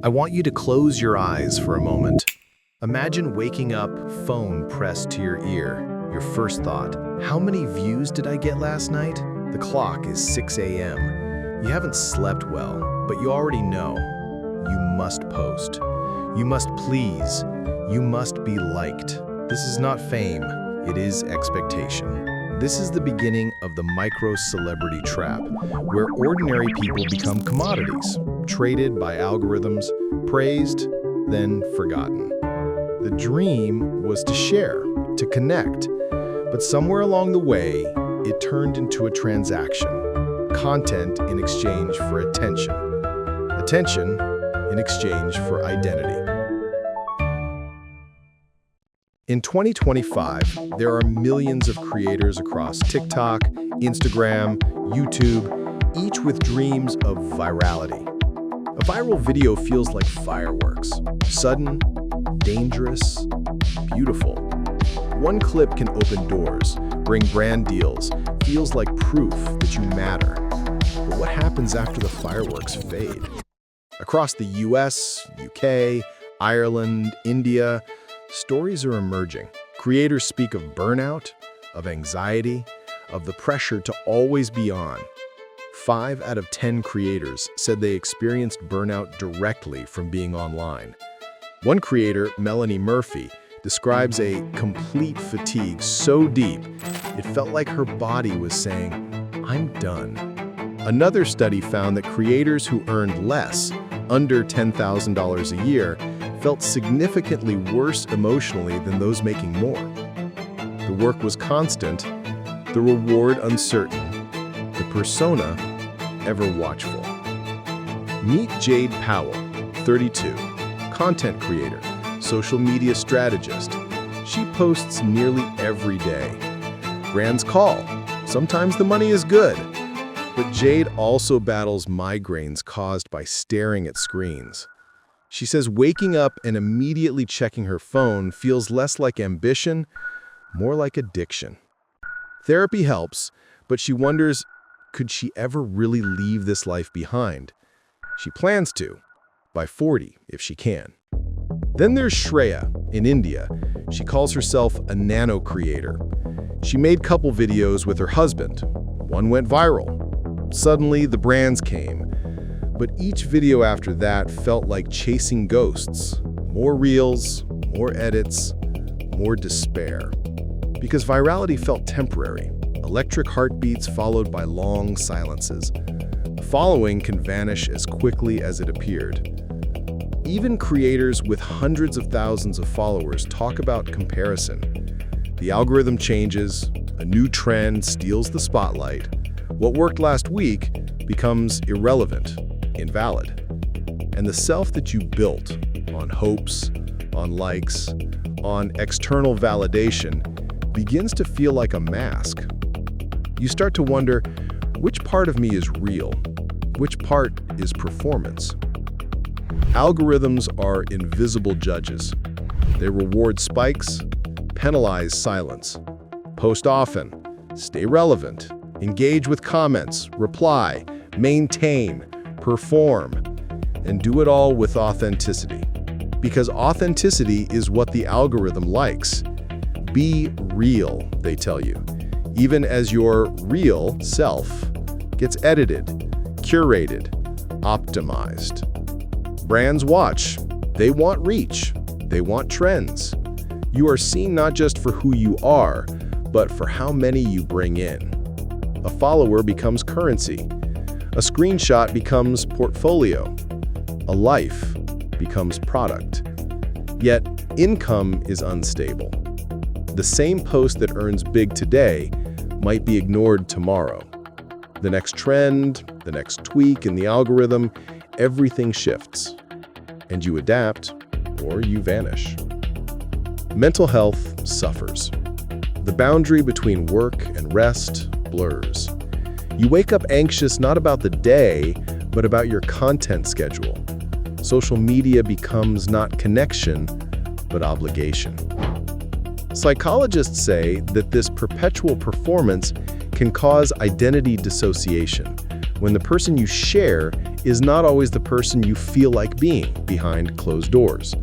I want you to close your eyes for a moment. Imagine waking up, phone pressed to your ear. Your first thought, how many views did I get last night? The clock is 6 a.m. You haven't slept well, but you already know. You must post. You must please. You must be liked. This is not fame, it is expectation. This is the beginning of the micro-celebrity trap, where ordinary people become commodities, traded by algorithms, praised, then forgotten. The dream was to share, to connect, but somewhere along the way, it turned into a transaction. Content in exchange for attention. Attention in exchange for identity. In 2025, there are millions of creators across TikTok, Instagram, YouTube, each with dreams of virality. A viral video feels like fireworks, sudden, dangerous, beautiful. One clip can open doors, bring brand deals, feels like proof that you matter. But what happens after the fireworks fade? Across the US, UK, Ireland, India, stories are emerging. Creators speak of burnout, of anxiety, of the pressure to always be on. 5 out of 10 creators said they experienced burnout directly from being online. One creator, Melanie Murphy, describes a complete fatigue so deep, it felt like her body was saying, "I'm done." Another study found that creators who earned less, under $10,000 a year, felt significantly worse emotionally than those making more. The work was constant, the reward uncertain, the persona ever watchful. Meet Jade Powell, 32, content creator, social media strategist. She posts nearly every day. Brands call. Sometimes the money is good. But Jade also battles migraines caused by staring at screens. She says waking up and immediately checking her phone feels less like ambition, more like addiction. Therapy helps, but she wonders, could she ever really leave this life behind? She plans to, by 40 if she can. Then there's Shreya in India. She calls herself a nano creator. She made couple videos with her husband. One went viral. Suddenly, the brands came. But each video after that felt like chasing ghosts. More reels, more edits, more despair. Because virality felt temporary. Electric heartbeats followed by long silences. The following can vanish as quickly as it appeared. Even creators with hundreds of thousands of followers talk about comparison. The algorithm changes, a new trend steals the spotlight. What worked last week becomes irrelevant, invalid. And the self that you built on hopes, on likes, on external validation begins to feel like a mask. You start to wonder, which part of me is real? Which part is performance? Algorithms are invisible judges. They reward spikes, penalize silence. Post often, stay relevant, engage with comments, reply, maintain, perform, and do it all with authenticity. Because authenticity is what the algorithm likes. Be real, they tell you, even as your real self gets edited, curated, optimized. Brands watch. They want reach. They want trends. You are seen not just for who you are, but for how many you bring in. A follower becomes currency. A screenshot becomes portfolio. A life becomes product. Yet, income is unstable. The same post that earns big today might be ignored tomorrow. The next trend, the next tweak in the algorithm, everything shifts. And you adapt, or you vanish. Mental health suffers. The boundary between work and rest blurs. You wake up anxious not about the day, but about your content schedule. Social media becomes not connection, but obligation. Psychologists say that this perpetual performance can cause identity dissociation, when the person you share is not always the person you feel like being behind closed doors.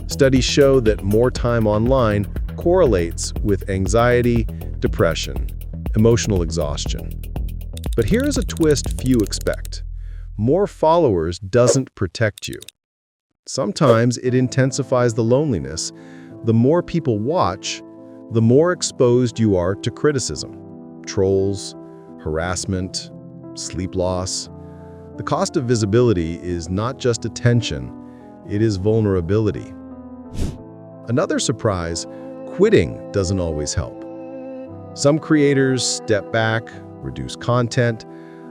Studies show that more time online correlates with anxiety, depression, emotional exhaustion. But here is a twist few expect. More followers doesn't protect you. Sometimes it intensifies the loneliness. The more people watch, the more exposed you are to criticism, trolls, harassment, sleep loss. The cost of visibility is not just attention, it is vulnerability. Another surprise, quitting doesn't always help. Some creators step back, reduce content.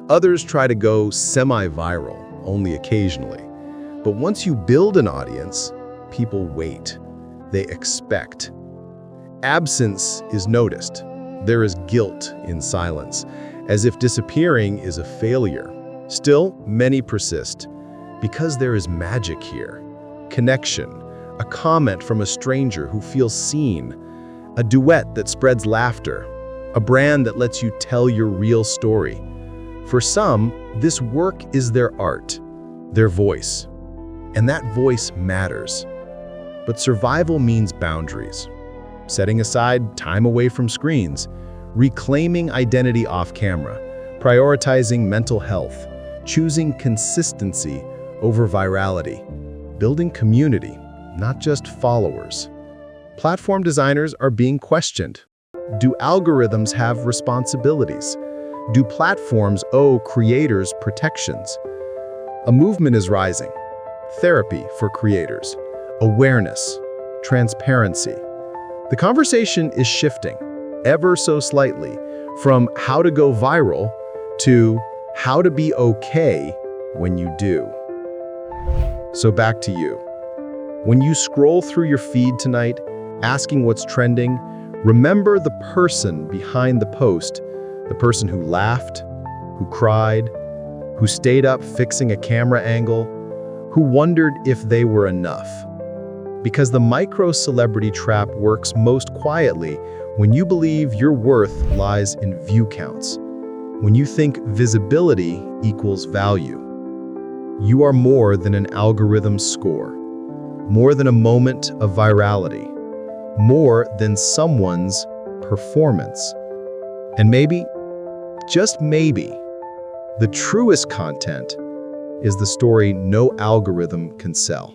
Others try to go semi-viral, only occasionally. But once you build an audience, people wait. They expect. Absence is noticed. There is guilt in silence, as if disappearing is a failure. Still, many persist, because there is magic here. Connection, a comment from a stranger who feels seen, a duet that spreads laughter, a brand that lets you tell your real story. For some, this work is their art, their voice. And that voice matters. But survival means boundaries. Setting aside time away from screens, reclaiming identity off camera, prioritizing mental health, choosing consistency over virality, building community, not just followers. Platform designers are being questioned. Do algorithms have responsibilities? Do platforms owe creators protections? A movement is rising. Therapy for creators, awareness, transparency. The conversation is shifting, ever so slightly, from how to go viral to how to be okay when you do. So back to you. When you scroll through your feed tonight, asking what's trending, remember the person behind the post, the person who laughed, who cried, who stayed up fixing a camera angle, who wondered if they were enough. Because the micro-celebrity trap works most quietly when you believe your worth lies in view counts, when you think visibility equals value. You are more than an algorithm score, more than a moment of virality, more than someone's performance. And maybe, just maybe, the truest content is the story no algorithm can sell.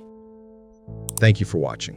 Thank you for watching.